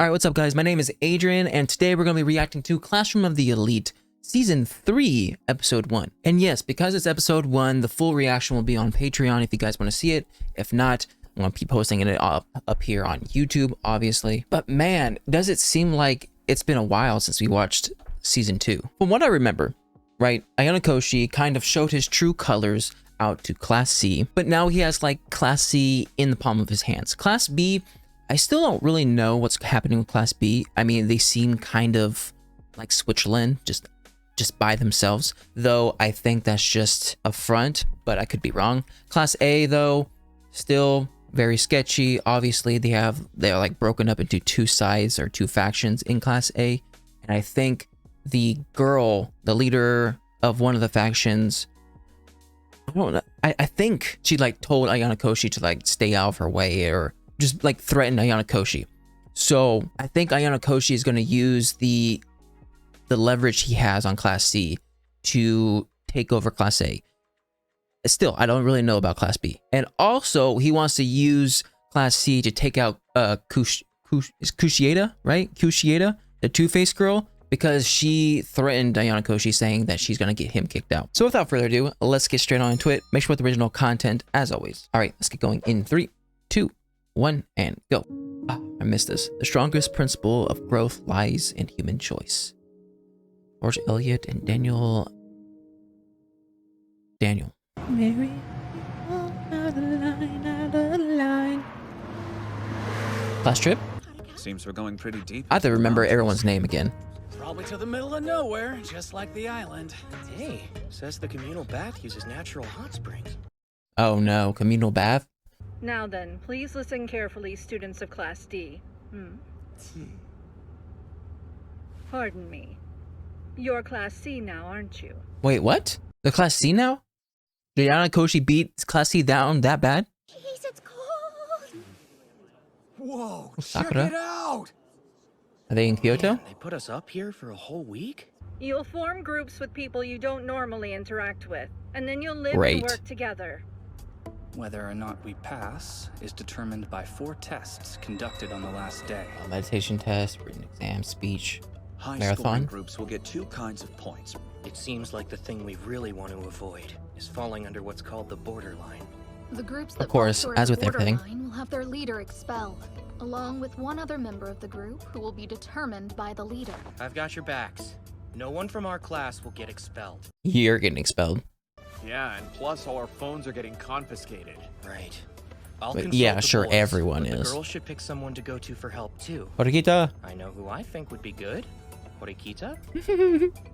Alright, what's up guys? My name is Adrian, and today we're going to be reacting to Classroom of the Elite Season 3, Episode 1. And yes, because it's Episode 1, the full reaction will be on Patreon if you guys want to see it. If not, I'm going to be posting it up here on YouTube, obviously. But man, does it seem like it's been a while since we watched Season 2. From what I remember, right, Ayanokoshi kind of showed his true colors out to Class C, but now he has like Class C in the palm of his hands. Class B, I still don't really know what's happening with Class B. I mean, they seem kind of like Switzerland, just by themselves, though I think that's just a front, but I could be wrong. Class A, though, still very sketchy. Obviously, they're like broken up into two sides or two factions in Class A, and I think the girl, the leader of one of the factions, I don't know, I think she like told Ayanokoshi to like stay out of her way, or just like threatened Ayanokoshi. So I think Ayanokoshi is going to use the leverage he has on Class C to take over Class A. Still, I don't really know about Class B. And also, he wants to use Class C to take out Kushieda, right? Kushieda, the Two-Face girl, because she threatened Ayanokoshi saying that she's going to get him kicked out. So without further ado, let's get straight on into it. Make sure with the original content, as always. All right, let's get going in 3, 2, 1, and go. Ah, I missed this. The strongest principle of growth lies in human choice. George Eliot and Daniel. Mary, out of the line. Class trip? Seems we're going pretty deep. I have to remember everyone's name again. Probably to the middle of nowhere, just like the island. Hey, says the communal bath uses natural hot springs. Oh no, communal bath? Now then, please listen carefully, students of Class D. Pardon me. You're Class C now, aren't you? Wait, what? The Class C now? Did Ayanokoshi beat Class C down that bad? Jeez, it's cold. Whoa, Sakura? check it out! Are they in Kyoto? Man, they put us up here for a whole week? You'll form groups with people you don't normally interact with, and then you'll live Great. and work together. Whether or not we pass is determined by 4 tests conducted on the last day. A meditation test, written exam, speech, High marathon. scoring groups will get 2 kinds of points. It seems like the thing we really want to avoid is falling under what's called the borderline. The groups that Of course, fall short as of with everything. borderline will have their leader expelled, along with one other member of the group who will be determined by the leader. I've got your backs. No one from our class will get expelled. You're getting expelled. Yeah, and plus all our phones are getting confiscated. Right. I'll But consult yeah, the sure, boys, everyone but is. The girls should pick someone to go to for help too. Horikita? I know who I think would be good. Horikita?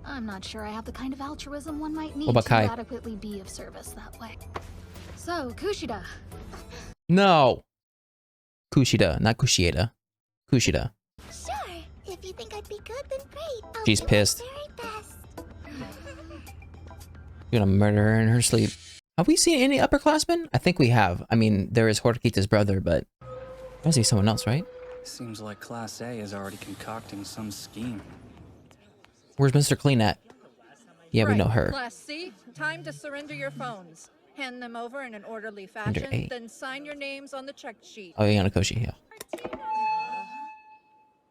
I'm not sure I have the kind of altruism one might need about to Kai? adequately be of service that way. So, Kushida, No! Kushida, not Kushieda. Kushida. sure. If you think I'd be good, then great. I'll She's do my pissed. very best. You're gonna murder her in her sleep. Have we seen any upperclassmen? I think we have. I mean, there is Horikita's brother, but I see someone else, right? Seems like Class A is already concocting some scheme. Where's Mr. Clean at? Yeah, we Right. know her. Class C, time to surrender your phones. Hand them over in an orderly Under fashion, A. then sign your names on the check sheet. Oh, Ayanokoshi, yeah.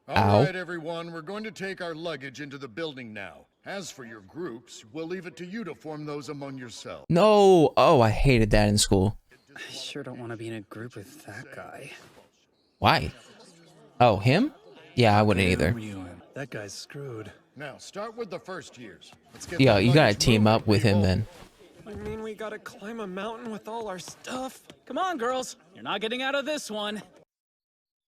Ow. All right, everyone, we're going to take our luggage into the building now. As for your groups, we'll leave it to you to form those among yourselves. No! Oh, I hated that in school. I sure don't want to be in a group with that guy. Why? Oh, him? Yeah, I wouldn't either. That guy's screwed. Now, start with the first years. Let's get Yeah, that you gotta luggage team moving, up with him people. then. You mean we gotta climb a mountain with all our stuff? Come on, girls. You're not getting out of this one.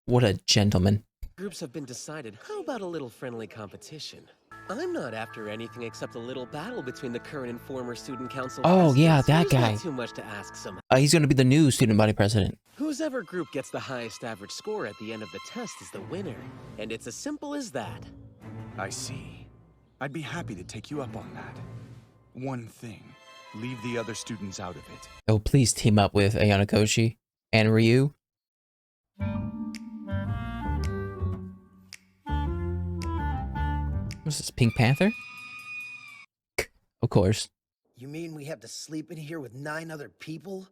What a gentleman. Groups have been decided. How about a little friendly competition? I'm not after anything except a little battle between the current and former student council. Oh, yeah, presidents. that There's guy. Not too much to ask someone. He's gonna be the new student body president. Whoever group gets the highest average score at the end of the test is the winner. And it's as simple as that. I see. I'd be happy to take you up on that. One thing, leave the other students out of it. Oh, please team up with Ayanokoshi and Ryu. What's this, Pink Panther? Of course. You mean we have to sleep in here with 9 other people?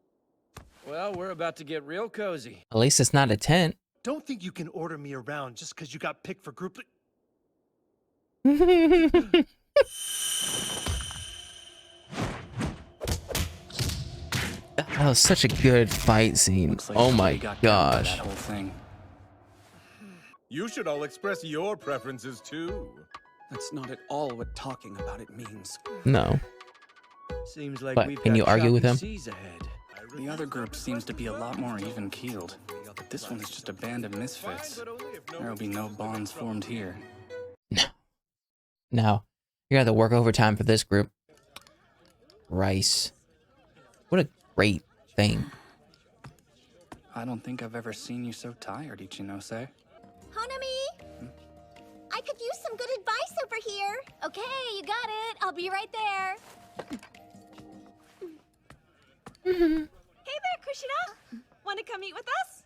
Well, we're about to get real cozy. At least it's not a tent. don't think you can order me around just because you got picked for group. That was such a good fight scene. Looks like Oh somebody my got killed by gosh. that whole thing. You should all express your preferences too. That's not at all what talking about it means. No. Seems like But we've can got you argue with choppy him? seas ahead. The other group seems to be a lot more even-keeled. But this one is just a band of misfits. There will be no bonds formed here. No. You gotta work overtime for this group. Rice. What a great thing. I don't think I've ever seen you so tired, Ichinose. Honami! I could use some good advice over here. Okay, you got it. I'll be right there. Hey there, Kushina. Want to come eat with us?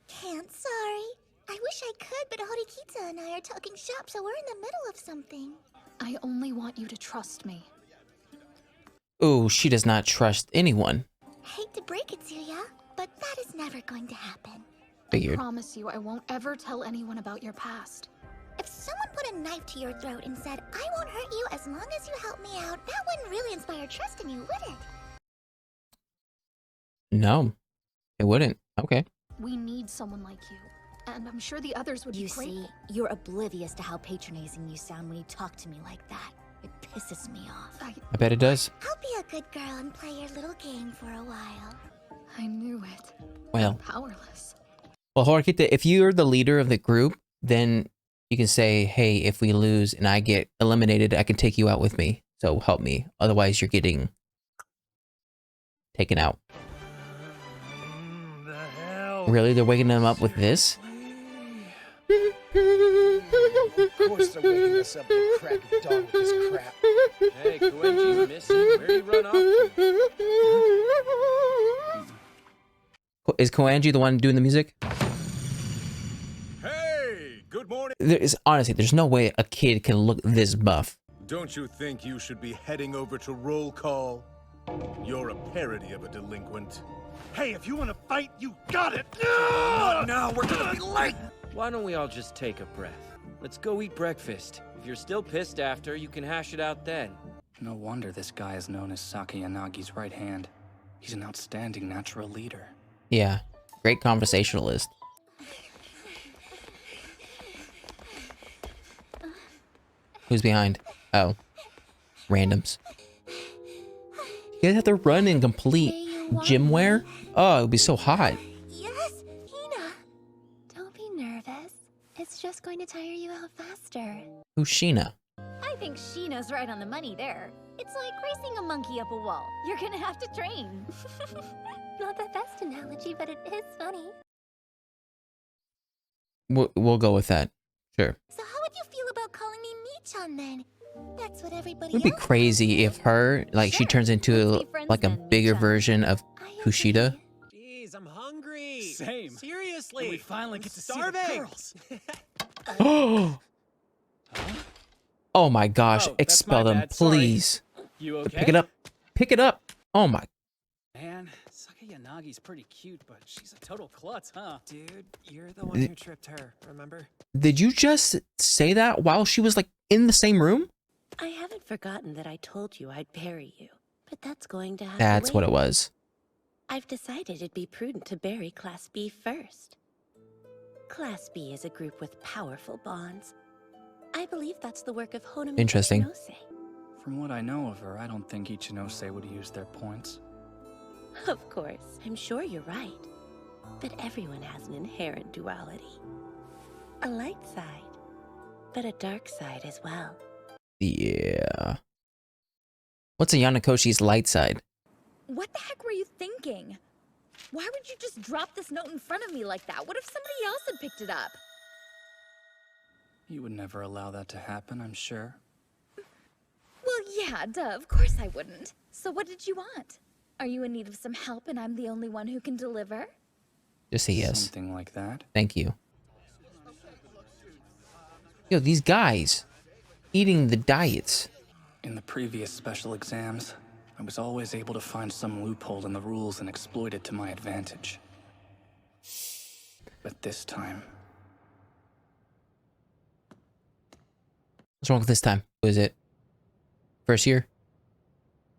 Can't, sorry. I wish I could, but Horikita and I are talking shop, so we're in the middle of something. I only want you to trust me. Ooh, she does not trust anyone. Hate to break it to ya, but that is never going to happen. Figured. I promise you I won't ever tell anyone about your past. If someone put a knife to your throat and said, I won't hurt you as long as you help me out, that wouldn't really inspire trust in you, would it? No, it wouldn't. Okay. We need someone like you. And I'm sure the others would be You grateful. see, you're oblivious to how patronizing you sound when you talk to me like that. It pisses me off. I bet it does. I'll be a good girl and play your little game for a while. I knew it. Well. Powerless. Well, Horikita, if you're the leader of the group, then you can say, hey, if we lose and I get eliminated, I can take you out with me. So help me. Otherwise, you're getting taken out. Really? They're waking them up with this? Of course they're waking us up to crack a dawn with this crap. Hey, Koenji's missing. Where'd he run off to? Is Koenji the one doing the music? Hey, good morning. Honestly, there's no way a kid can look this buff. Don't you think you should be heading over to roll call? You're a parody of a delinquent. Hey, if you want to fight, you got it! Not now, we're gonna be late! Why don't we all just take a breath? Let's go eat breakfast. If you're still pissed after, you can hash it out then. No wonder this guy is known as Saki Yanagi's right hand. He's an outstanding natural leader. Yeah, great conversationalist. Who's behind? Oh, randoms. You guys have to run in complete gym wear? Oh, it would be so hot. Yes, Hina. Don't be nervous. It's just going to tire you out faster. Who's Sheena? I think Sheena's right on the money there. It's like racing a monkey up a wall. You're gonna have to train. Not the best analogy, but it is funny. We'll go with that. Sure. So how would you feel about calling me Mii-chan then? That's what everybody It would be else crazy if her, like, she turns into like a bigger version of Kushida. Jeez, I'm hungry. Same. Seriously. And we finally get to see the starving. girls. Oh my gosh, Oh, that's expel my them, bad, sorry. please. You okay? Pick it up. Pick it up. Oh my. Man, Saki Yanagi's pretty cute, but she's a total klutz, huh? Dude, you're the one who tripped her, remember? Did you just say that while she was like in the same room? I haven't forgotten that I told you I'd bury you, but that's going to have That's to what wait. it was. I've decided it'd be prudent to bury Class B first. Class B is a group with powerful bonds. I believe that's the work of Honami Interesting. Ichinose. From what I know of her, I don't think Ichinose would use their points. Of course, I'm sure you're right. But everyone has an inherent duality. A light side, but a dark side as well. Yeah. What's a Yanakoshi's light side? What the heck were you thinking? Why would you just drop this note in front of me like that? What if somebody else had picked it up? You would never allow that to happen, I'm sure. Well, yeah, duh, of course I wouldn't. So what did you want? Are you in need of some help and I'm the only one who can deliver? Just say yes. Something like that. Thank you. Yo, these guys eating the diets. In the previous special exams, I was always able to find some loophole in the rules and exploit it to my advantage. But this time, What's wrong with this time? Was it first year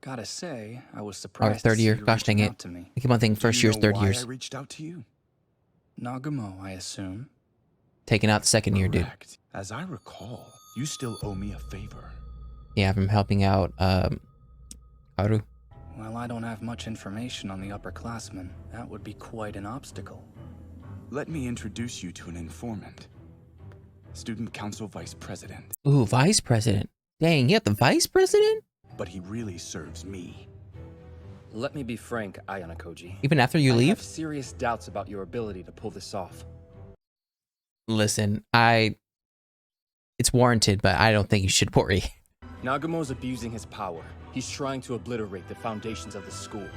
gotta say, I was or surprised third to see year? you Gosh dang reaching it! out to me. I keep on thinking first years, third years. I reached out to you? Nagumo, I assume. Taking out the second year, dude. Correct. As I recall, you still owe me a favor. Yeah, from helping out Haru. Well, I don't have much information on the upperclassmen. That would be quite an obstacle. Let me introduce you to an informant. Student Council Vice President. Ooh, Vice President. Dang, you have the Vice President? But he really serves me. Let me be frank, Ayano Koji. Even after you I leave? have serious doubts about your ability to pull this off. Listen, it's warranted, but I don't think you should worry. Nagumo's abusing his power. He's trying to obliterate the foundations of the school.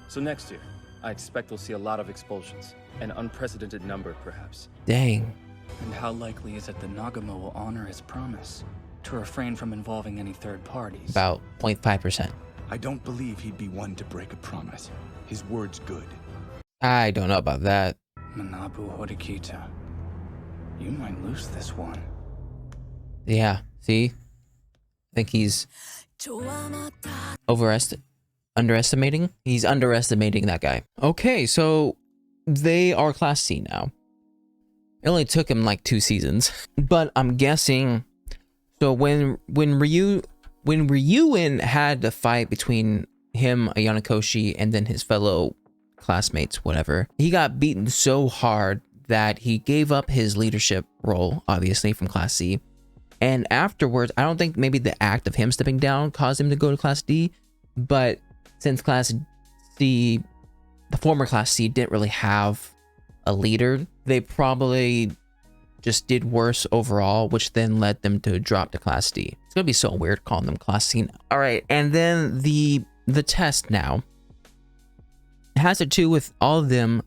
So next year, I expect we'll see a lot of expulsions. An unprecedented number, perhaps. Dang. And how likely is it that Nagumo will honor his promise to refrain from involving any third parties? About 0.5%. I don't believe he'd be one to break a promise. His word's good. I don't know about that. Manabu Horikita. You might lose this one. Yeah, see? I think he's underestimating? He's underestimating that guy. Okay, so they are Class C now. It only took him like 2 seasons. But I'm guessing... So when Ryuen had the fight between him, Ayano Koji, and then his fellow classmates, whatever, he got beaten so hard that he gave up his leadership role, obviously, from Class C. And afterwards, I don't think maybe the act of him stepping down caused him to go to Class D, but since Class C, the former Class C didn't really have a leader, they probably just did worse overall, which then led them to drop to Class D. It's gonna be so weird calling them Class C now. All right, and then the test now has to do with all of them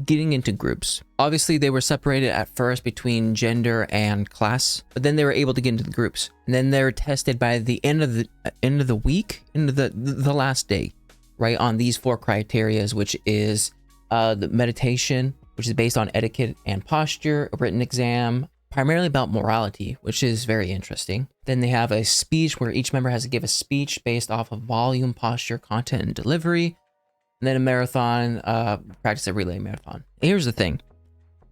getting into groups. Obviously, they were separated at first between gender and class, but then they were able to get into the groups. And then they're tested by the end of the week, end of the last day, right, on these 4 criterias, which is the meditation, which is based on etiquette and posture, a written exam, primarily about morality, which is very interesting. Then they have a speech where each member has to give a speech based off of volume, posture, content, and delivery. And then a marathon, practice a relay marathon. And here's the thing.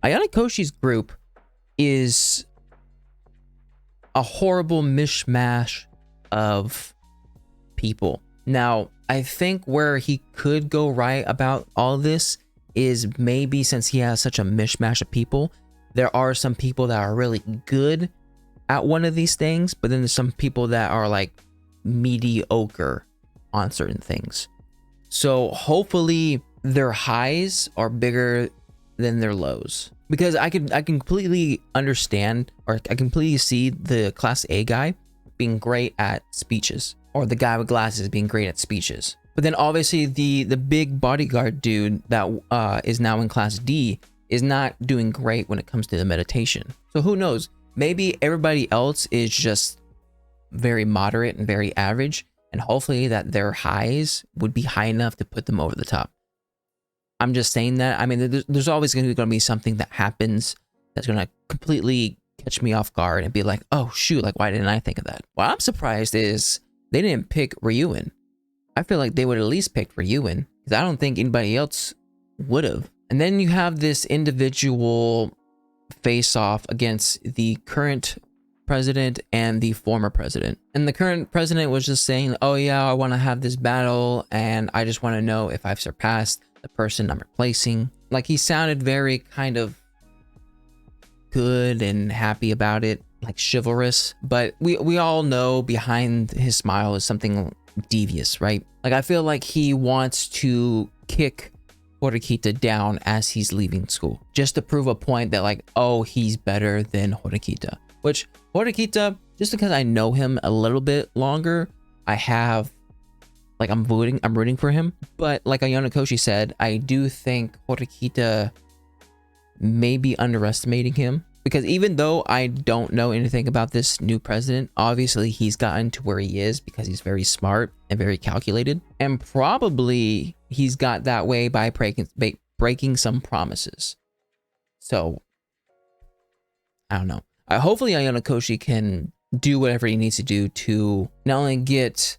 Ayano Koji's group is a horrible mishmash of people. Now, I think where he could go right about all this is maybe since he has such a mishmash of people, there are some people that are really good at one of these things, but then there's some people that are like mediocre on certain things. So hopefully their highs are bigger than their lows, because I can completely understand, or I completely see the Class A guy being great at speeches, or the guy with glasses being great at speeches. But then obviously the big bodyguard dude that is now in Class D is not doing great when it comes to the meditation. So who knows? Maybe everybody else is just very moderate and very average, and hopefully that their highs would be high enough to put them over the top. I'm just saying that. I mean, there's always going to be something that happens that's going to completely catch me off guard and be like, oh shoot, like why didn't I think of that? What I'm surprised is they didn't pick Ryuen. I feel like they would at least pick Ryuen, because I don't think anybody else would have. And then you have this individual face-off against the current president and the former president. And the current president was just saying, oh yeah, I want to have this battle, and I just want to know if I've surpassed the person I'm replacing. Like, he sounded very kind of good and happy about it, like chivalrous, but we all know behind his smile is something devious, right? Like, I feel like he wants to kick Horikita down as he's leaving school, just to prove a point that, like, oh, he's better than Horikita. Which Horikita, just because I know him a little bit longer, I have, like, I'm rooting for him. But like Ayano Koji said, I do think Horikita may be underestimating him, because even though I don't know anything about this new president, obviously he's gotten to where he is because he's very smart and very calculated, and probably he's got that way by breaking some promises. So I don't know. Hopefully Ayano Koshi can do whatever he needs to do to not only get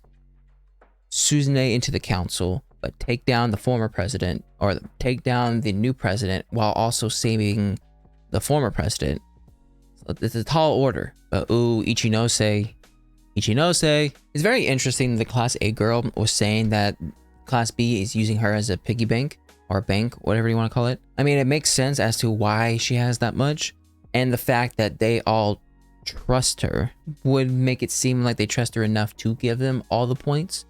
Suzune into the council, but take down the former president, or take down the new president, while also saving the former president. So it's a tall order. But ooh, Ichinose. It's very interesting. The Class A girl was saying that Class B is using her as a piggy bank, or bank, whatever you want to call it. I mean, it makes sense as to why she has that much, and the fact that they all trust her would make it seem like they trust her enough to give them all the points.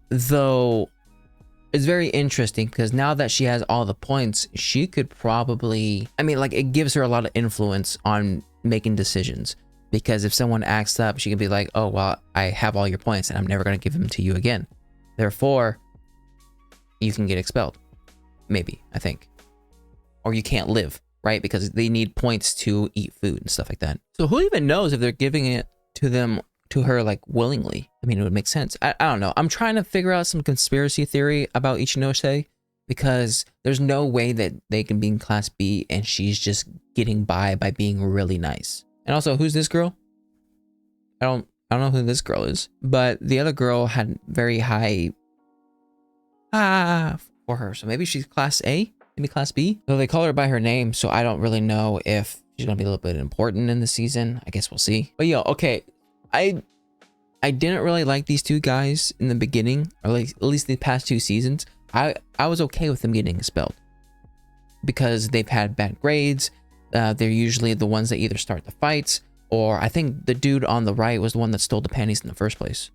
Though it's very interesting because now that she has all the points, she could probably, I mean, like, it gives her a lot of influence on making decisions, because if someone acts up, she can be like, oh well, I have all your points and I'm never going to give them to you again, therefore you can get expelled, maybe, I think, or you can't live, right? Because they need points to eat food and stuff like that. So who even knows if they're giving it to her like willingly? I mean, it would make sense. I don't know. I'm trying to figure out some conspiracy theory about Ichinose, because there's no way that they can be in Class B and she's just getting by being really nice. And also, who's this girl? I don't know who this girl is, but the other girl had very high for her. So maybe she's Class A, maybe Class B. So they call her by her name, so I don't really know if she's gonna be a little bit important in the season. I guess we'll see. But yo, okay, I didn't really like these two guys in the beginning, or like at least the past 2 seasons. I was okay with them getting expelled because they've had bad grades. They're usually the ones that either start the fights, or I think the dude on the right was the one that stole the panties in the first place.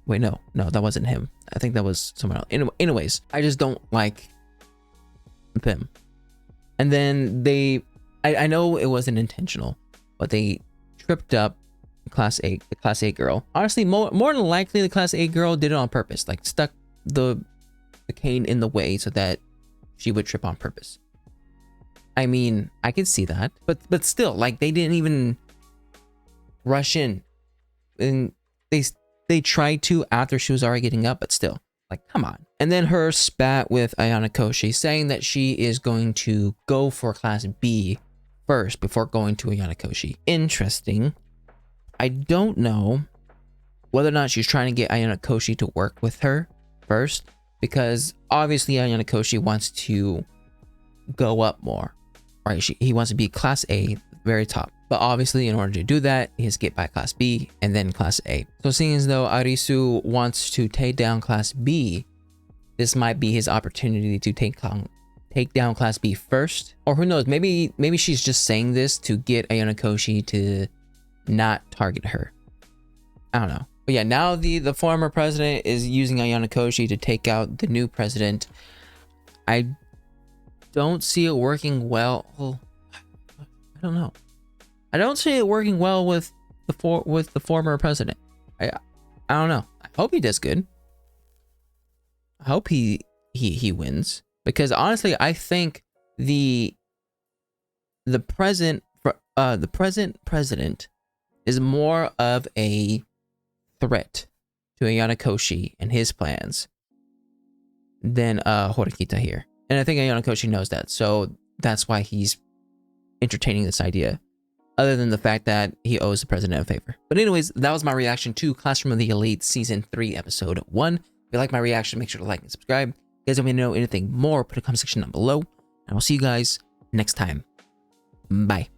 Wait, no, that wasn't him. I think that was someone else. Anyways, I just don't like them. And then I know it wasn't intentional, but they tripped up the Class A girl. Honestly, more than likely the Class A girl did it on purpose, like stuck the cane in the way so that she would trip on purpose. I mean, I could see that, but still, like, they didn't even rush in, and they tried to after she was already getting up, but still, like, come on. And then her spat with Ayano Koshi, saying that she is going to go for Class B first before going to Ayano Koshi. Interesting. I don't know whether or not she's trying to get Ayano Koshi to work with her first, because obviously Ayano Koshi wants to go up more, right? He wants to be Class A, very top. But obviously, in order to do that, he has to get by Class B and then Class A. So seeing as though Arisu wants to take down Class B, this might be his opportunity to take down Class B first. Or who knows, maybe she's just saying this to get Ayano Koshi to not target her. I don't know. But yeah, now the former president is using Ayano Koshi to take out the new president. I don't see it working well. I don't know. I don't see it working well with the former president. I don't know. I hope he does good. I hope he wins, because honestly, I think the present president is more of a threat to Ayano Koshi and his plans than Horikita here. And I think Ayano Koshi knows that, so that's why he's entertaining this idea, other than the fact that he owes the president a favor. But anyways, that was my reaction to Classroom of the Elite Season 3, Episode 1. If you like my reaction, make sure to like and subscribe. If you guys want me to know anything more, put a comment section down below. And I'll see you guys next time. Bye.